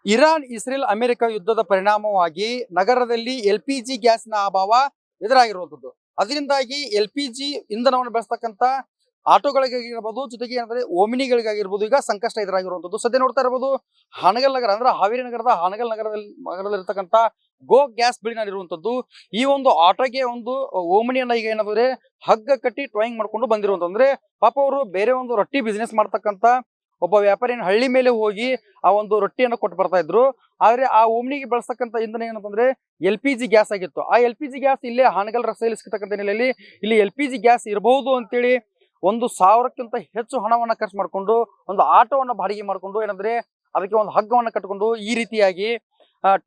Iran Israel America ಯುದ್ಧದ ಪರಿಣಾಮವಾಗಿ ನಗರದಲ್ಲಿ LPG ಗ್ಯಾಸ್ನ ಅಭಾವ ಎದುರಾಗಿರುವಂತದ್ದು. ಅದರಿಂದಾಗಿ LPG ಇಂಧನವನ್ನು ಬಳಸ್ತಕ್ಕಂಥ ಆಟೋಗಳಿಗಾಗಿರ್ಬೋದು, ಜೊತೆಗೆ ಏನಂದ್ರೆ ಓಮಿನಿಗಳಿಗಾಗಿರ್ಬೋದು ಈಗ ಸಂಕಷ್ಟ ಎದುರಾಗಿರುವಂತದ್ದು. ಸದ್ಯ ನೋಡ್ತಾ ಇರಬಹುದು ಹಾನಗಲ್ ನಗರ ಅಂದ್ರೆ ಹಾವೇರಿ ನಗರದ ಹಾನಗಲ್ ನಗರದಲ್ಲಿರ್ತಕ್ಕಂಥ ಗೋ ಗ್ಯಾಸ್ ಬಿಲ್ಡಿಂಗ್ ಇರುವಂತದ್ದು. ಈ ಒಂದು ಆಟೋಗೆ ಒಂದು ಓಮಿನಿಯನ್ನ ಈಗ ಏನಂದ್ರೆ ಹಗ್ಗ ಕಟ್ಟಿ ಟೋಯಿಂಗ್ ಮಾಡ್ಕೊಂಡು ಬಂದಿರುವಂತ. ಅಂದ್ರೆ ಪಾಪ ಅವರು ಬೇರೆ ಒಂದು ರೊಟ್ಟಿ ಬಿಸ್ನೆಸ್ ಮಾಡ್ತಕ್ಕಂಥ ಒಬ್ಬ ವ್ಯಾಪಾರಿನ ಹಳ್ಳಿ ಮೇಲೆ ಹೋಗಿ ಆ ಒಂದು ರೊಟ್ಟಿಯನ್ನು ಕೊಟ್ಟು ಬರ್ತಾ ಇದ್ರು. ಆದ್ರೆ ಆ ಓಮ್ನಿಗೆ ಬಳಸ್ತಕ್ಕಂಥ ಇಂಧನ ಏನಂತಂದ್ರೆ LPG ಗ್ಯಾಸ್ ಆಗಿತ್ತು. ಆ LPG ಗ್ಯಾಸ್ ಇಲ್ಲೇ ಹಾನಗಲ್ ರಸ್ತೆಯಲ್ಲಿ ಸಿಗ್ತಕ್ಕಂಥ ಹಿನ್ನೆಲೆಯಲ್ಲಿ ಇಲ್ಲಿ LPG ಗ್ಯಾಸ್ ಇರಬಹುದು ಅಂತೇಳಿ 1,000ಕ್ಕಿಂತ ಹೆಚ್ಚು ಹಣವನ್ನ ಖರ್ಚು ಮಾಡ್ಕೊಂಡು ಒಂದು ಆಟೋವನ್ನ ಬಾಡಿಗೆ ಮಾಡ್ಕೊಂಡು ಏನಂದ್ರೆ ಅದಕ್ಕೆ ಒಂದು ಹಗ್ಗವನ್ನ ಕಟ್ಕೊಂಡು ಈ ರೀತಿಯಾಗಿ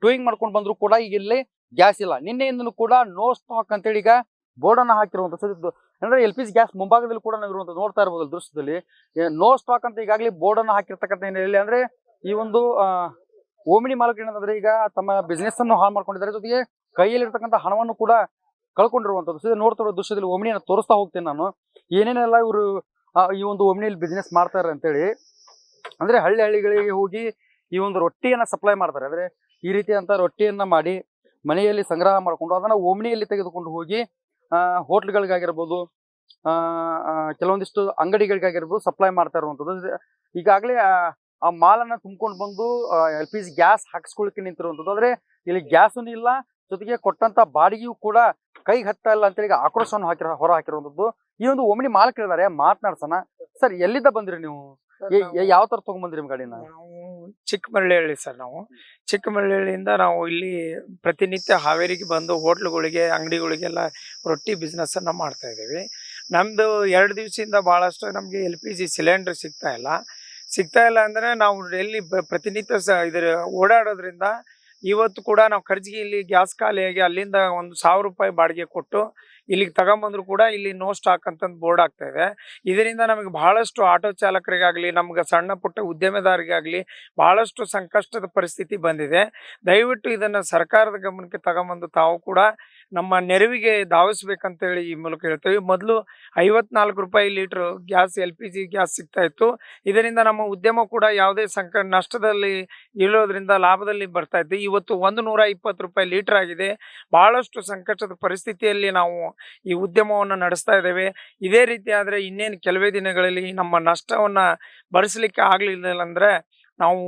ಟೋಯಿಂಗ್ ಮಾಡ್ಕೊಂಡು ಬಂದ್ರು ಕೂಡ ಈಗ ಇಲ್ಲಿ ಗ್ಯಾಸ್ ಇಲ್ಲ. ನಿನ್ನೆಯಿಂದಲೂ ಕೂಡ ನೋ ಸ್ಟಾಕ್ ಅಂತೇಳಿ ಈಗ ಬೋರ್ಡ್ ಅನ್ನ ಹಾಕಿರುವಂತದ್ದು. ಅಂದ್ರೆ LPG ಗ್ಯಾಸ್ ಮುಂಭಾಗದಲ್ಲಿ ಕೂಡ ನಾವು ಇರುವಂತ ನೋಡ್ತಾ ಇರಬಹುದು ದೃಶ್ಯದಲ್ಲಿ ನೋ ಸ್ಟಾಕ್ ಅಂತ ಈಗಾಗಲೇ ಬೋರ್ಡ್ ಅನ್ನ ಹಾಕಿರ್ತಕ್ಕಂಥ ಹಿನ್ನೆಲೆಯಲ್ಲಿ ಅಂದ್ರೆ ಈ ಒಂದು ಓಮಿನಿ ಮಾಲಕರು ಏನಂದ್ರೆ ಈಗ ತಮ್ಮ ಬಿಸ್ನೆಸ್ ಅನ್ನು ಹಾಳು ಮಾಡ್ಕೊಂಡಿದ್ದಾರೆ, ಜೊತೆಗೆ ಕೈಯಲ್ಲಿ ಇರ್ತಕ್ಕಂಥ ಹಣವನ್ನು ಕೂಡ ಕಳ್ಕೊಂಡಿರುವಂತದ್ದು. ನೋಡ್ತಾ ಇರೋ ದೃಶ್ಯದಲ್ಲಿ ಓಮಿನಿಯನ್ನು ತೋರಿಸ್ತಾ ಹೋಗ್ತೇನೆ ನಾನು ಏನೇನೆಲ್ಲ ಇವರು ಈ ಒಂದು ಓಮಿನಿಯಲ್ಲಿ ಬಿಸ್ನೆಸ್ ಮಾಡ್ತಾರೆ ಅಂತೇಳಿ. ಅಂದ್ರೆ ಹಳ್ಳಿಗಳಿಗೆ ಹೋಗಿ ಈ ಒಂದು ರೊಟ್ಟಿಯನ್ನ ಸಪ್ಲೈ ಮಾಡ್ತಾರೆ. ಅಂದ್ರೆ ಈ ರೀತಿಯಂತ ರೊಟ್ಟಿಯನ್ನ ಮಾಡಿ ಮನೆಯಲ್ಲಿ ಸಂಗ್ರಹ ಮಾಡ್ಕೊಂಡು ಅದನ್ನ ಓಮಿನಿಯಲ್ಲಿ ತೆಗೆದುಕೊಂಡು ಹೋಗಿ ಹೋಟ್ಲ್ಗಳಿಗಾಗಿರ್ಬೋದು, ಕೆಲವೊಂದಿಷ್ಟು ಅಂಗಡಿಗಳಿಗಾಗಿರ್ಬೋದು ಸಪ್ಲೈ ಮಾಡ್ತಾ ಇರುವಂಥದ್ದು. ಈಗಾಗಲೇ ಆ ಮಾಲನ್ನ ತುಂಬ್ಕೊಂಡು ಬಂದು LPG ಗ್ಯಾಸ್ ಹಾಕಿಸ್ಕೊಳ್ಳಿಕ್ಕೆ ನಿಂತಿರುವಂಥದ್ದು. ಆದ್ರೆ ಇಲ್ಲಿ ಗ್ಯಾಸೂ ಇಲ್ಲ, ಜೊತೆಗೆ ಕೊಟ್ಟಂತ ಬಾಡಿಗೆಯೂ ಕೂಡ ಕೈಗೆ ಹತ್ತಾ ಇಲ್ಲ ಅಂತೇಳಿ ಈಗ ಆಕ್ರೋಶವನ್ನು ಹೊರ ಹಾಕಿರುವಂಥದ್ದು. ಈ ಒಂದು ಓಮಿನಿ ಮಾಲಕರಿದ್ದಾರೆ, ಮಾತನಾಡ್ಸೋಣ. ಸರ್, ಎಲ್ಲಿದ್ದ ಬಂದ್ರಿ ನೀವು? ಯಾವ ತರ ತಗೊಂಡ್ಬಂದ್ರಿ ನಿಮ್ ಗಾಡಿನ? ನಾವು ಚಿಕ್ಕಮರಳ್ಳಿ ಸರ್. ನಾವು ಚಿಕ್ಕಮರಳ್ಳಿಯಿಂದ ನಾವು ಇಲ್ಲಿ ಪ್ರತಿನಿತ್ಯ ಹಾವೇರಿಗೆ ಬಂದು ಹೋಟ್ಲುಗಳಿಗೆ, ಅಂಗಡಿಗಳಿಗೆಲ್ಲ ರೊಟ್ಟಿ ಬಿಸ್ನೆಸ್ ಅನ್ನ ಮಾಡ್ತಾ ಇದ್ದೀವಿ. ನಮ್ದು 2 ದಿವಸದಿಂದ ಬಹಳಷ್ಟು ನಮಗೆ LPG ಸಿಲಿಂಡರ್ ಸಿಗ್ತಾ ಇಲ್ಲ ಅಂದ್ರೆ ನಾವು ಎಲ್ಲಿ ಪ್ರತಿನಿತ್ಯ ಇದ್ರ ಓಡಾಡೋದ್ರಿಂದ ಇವತ್ತು ಕೂಡ ನಾವು ಖರ್ಜಿಗೆ ಇಲ್ಲಿ ಗ್ಯಾಸ್ ಖಾಲಿಯಾಗಿ ಅಲ್ಲಿಂದ ಒಂದು 1,000 ರೂಪಾಯಿ ಬಾಡಿಗೆ ಕೊಟ್ಟು ಇಲ್ಲಿಗೆ ತಗೊಂಬಂದ್ರು ಕೂಡ ಇಲ್ಲಿ ನೋ ಸ್ಟಾಕ್ ಅಂತಂದು ಬೋರ್ಡ್ ಆಗ್ತಾ ಇದೆ. ಇದರಿಂದ ನಮಗೆ ಬಹಳಷ್ಟು ಆಟೋ ಚಾಲಕರಿಗಾಗ್ಲಿ, ನಮ್ಗೆ ಸಣ್ಣ ಪುಟ್ಟ ಉದ್ಯಮೆದಾರರಿಗಾಗ್ಲಿ ಬಹಳಷ್ಟು ಸಂಕಷ್ಟದ ಪರಿಸ್ಥಿತಿ ಬಂದಿದೆ. ದಯವಿಟ್ಟು ಇದನ್ನ ಸರ್ಕಾರದ ಗಮನಕ್ಕೆ ತಗೊಂಬಂದು ತಾವು ಕೂಡ ನಮ್ಮ ನೆರವಿಗೆ ಧಾವಿಸ್ಬೇಕಂತೇಳಿ ಈ ಮೂಲಕ ಹೇಳ್ತೇವೆ. ಮೊದಲು 54 ರೂಪಾಯಿ ಲೀಟ್ರ್ ಗ್ಯಾಸ್ LPG ಗ್ಯಾಸ್ ಸಿಗ್ತಾ ಇತ್ತು. ಇದರಿಂದ ನಮ್ಮ ಉದ್ಯಮ ಕೂಡ ಯಾವುದೇ ನಷ್ಟದಲ್ಲಿ ಇರೋದ್ರಿಂದ ಲಾಭದಲ್ಲಿ ಬರ್ತಾ ಇತ್ತು. ಇವತ್ತು 120 ರೂಪಾಯಿ ಲೀಟರ್ ಆಗಿದೆ. ಬಹಳಷ್ಟು ಸಂಕಷ್ಟದ ಪರಿಸ್ಥಿತಿಯಲ್ಲಿ ನಾವು ಈ ಉದ್ಯಮವನ್ನು ನಡೆಸ್ತಾ ಇದ್ದೇವೆ. ಇದೇ ರೀತಿ ಆದ್ರೆ ಇನ್ನೇನು ಕೆಲವೇ ದಿನಗಳಲ್ಲಿ ನಮ್ಮ ನಷ್ಟವನ್ನ ಭರಿಸಲಿಕ್ಕೆ ಆಗ್ಲಿಲ್ಲ ಅಂದ್ರೆ ನಾವು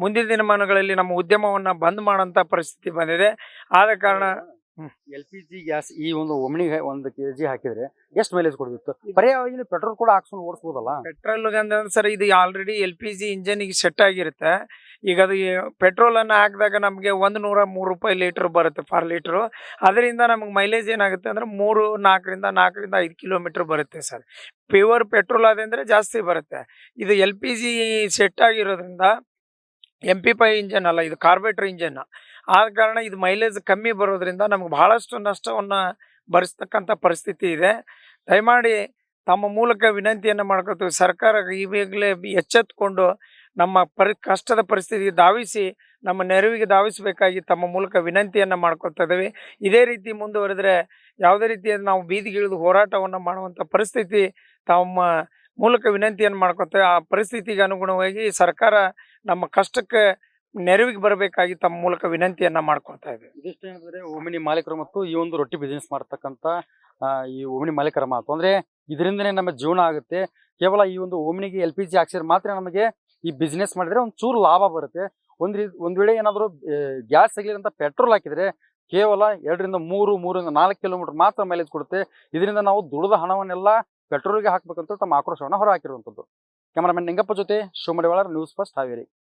ಮುಂದಿನ ದಿನಮಾನಗಳಲ್ಲಿ ನಮ್ಮ ಉದ್ಯಮವನ್ನ ಬಂದ್ ಮಾಡೋಂಥ ಪರಿಸ್ಥಿತಿ ಬಂದಿದೆ. ಆದ ಕಾರಣ LPG ಗ್ಯಾಸ್ ಈ ಒಂದು ಒಮ್ನಿಗೆ 1 kg ಹಾಕಿದ್ರೆ ಎಷ್ಟು ಮೈಲೇಜ್ ಕೊಡ್ತಿತ್ತು? ಪರ್ಯಾಯವಾಗಿ ಪೆಟ್ರೋಲ್ ಕೂಡ ಹಾಕ್ಸ್ಕೊಂಡು ಓಡಿಸಬಹುದಲ್ಲ? ಪೆಟ್ರೋಲ್ ಅಂದ್ರೆ ಸರ್, ಇದು ಆಲ್ರೆಡಿ LPG ಇಂಜನ್ಗೆ ಸೆಟ್ ಆಗಿರುತ್ತೆ. ಈಗ ಅದು ಪೆಟ್ರೋಲ್ ಅನ್ನ ಹಾಕಿದಾಗ ನಮಗೆ 103 ರೂಪಾಯಿ ಲೀಟರ್ ಬರುತ್ತೆ ಪರ್ ಲೀಟರ್. ಅದರಿಂದ ನಮಗೆ ಮೈಲೇಜ್ ಏನಾಗುತ್ತೆ ಅಂದ್ರೆ 4ರಿಂದ 5 ಕಿಲೋಮೀಟರ್ ಬರುತ್ತೆ ಸರ್. ಪ್ಯೂರ್ ಪೆಟ್ರೋಲ್ ಅದಂದ್ರೆ ಜಾಸ್ತಿ ಬರುತ್ತೆ. ಇದು LPG ಸೆಟ್ ಆಗಿರೋದ್ರಿಂದ MP5 ಇಂಜನ್ ಅಲ್ಲ, ಇದು ಕಾರ್ಬೇಟರ್ ಇಂಜನ್. ಆದ ಕಾರಣ ಇದು ಮೈಲೇಜ್ ಕಮ್ಮಿ ಬರೋದ್ರಿಂದ ನಮ್ಗೆ ಬಹಳಷ್ಟು ನಷ್ಟವನ್ನ ಭರಿಸ್ತಕ್ಕಂಥ ಪರಿಸ್ಥಿತಿ ಇದೆ. ದಯಮಾಡಿ ತಮ್ಮ ಮೂಲಕ ವಿನಂತಿಯನ್ನು ಮಾಡ್ಕೊತೀವಿ. ಸರ್ಕಾರ ಈವಾಗಲೇ ಎಚ್ಚೆತ್ತುಕೊಂಡು ನಮ್ಮ ಕಷ್ಟದ ಪರಿಸ್ಥಿತಿಗೆ ಧಾವಿಸಿ ನಮ್ಮ ನೆರವಿಗೆ ಧಾವಿಸಬೇಕಾಗಿ ತಮ್ಮ ಮೂಲಕ ವಿನಂತಿಯನ್ನು ಮಾಡ್ಕೊತಾ ಇದ್ದೀವಿ. ಇದೇ ರೀತಿ ಮುಂದುವರೆದ್ರೆ ಯಾವುದೇ ರೀತಿಯಾದ ನಾವು ಬೀದಿಗಿಳಿದು ಹೋರಾಟವನ್ನು ಮಾಡುವಂಥ ಪರಿಸ್ಥಿತಿ ತಮ್ಮ ಮೂಲಕ ವಿನಂತಿಯನ್ನು ಮಾಡ್ಕೊತೇವೆ. ಆ ಪರಿಸ್ಥಿತಿಗೆ ಅನುಗುಣವಾಗಿ ಸರ್ಕಾರ ನಮ್ಮ ಕಷ್ಟಕ್ಕೆ ನೆರವಿಗೆ ಬರಬೇಕಾಗಿ ತಮ್ಮ ಮೂಲಕ ವಿನಂತಿಯನ್ನ ಮಾಡ್ಕೊಳ್ತಾ ಇದ್ದೀವಿ. ಇದಿಷ್ಟು ಏನಂದ್ರೆ ಓಮಿನಿ ಮಾಲೀಕರು ಮತ್ತು ಈ ಒಂದು ರೊಟ್ಟಿ ಬಿಸ್ನೆಸ್ ಮಾಡ್ತಕ್ಕಂಥ ಈ ಓಮಿನಿ ಮಾಲೀಕರ ಮಾತು. ಅಂದ್ರೆ ಇದರಿಂದನೇ ನಮ್ಮ ಜೀವನ ಆಗುತ್ತೆ. ಕೇವಲ ಈ ಒಂದು ಓಮಿನಿಗೆ LPG ಹಾಕ್ಸಿದ್ರೆ ಮಾತ್ರ ನಮಗೆ ಈ ಬಿಸ್ನೆಸ್ ಮಾಡಿದ್ರೆ ಒಂದು ಚೂರು ಲಾಭ ಬರುತ್ತೆ. ಒಂದ್ ವೇಳೆ ಏನಾದ್ರು ಗ್ಯಾಸ್ ಸಿಗ್ಲಿಲ್ಲ ಪೆಟ್ರೋಲ್ ಹಾಕಿದ್ರೆ ಕೇವಲ 2ರಿಂದ 3ರಿಂದ 4 ಕಿಲೋಮೀಟರ್ ಮಾತ್ರ ಮೈಲೇಜ್ ಕೊಡುತ್ತೆ. ಇದರಿಂದ ನಾವು ದುಡಿದ ಹಣವನ್ನೆಲ್ಲ ಪೆಟ್ರೋಲ್ಗೆ ಹಾಕ್ಬೇಕಂತ ತಮ್ಮ ಆಕ್ರೋಶವನ್ನ ಹೊರ ಹಾಕಿರುವಂತದ್ದು. ಕ್ಯಾಮರಾಮನ್ ನಿಂಗಪ್ಪ ಜೊತೆ ಶಿವಮಡಿವಾಳ, ನ್ಯೂಸ್ ಫಸ್ಟ್ ಹಾವೇರಿ.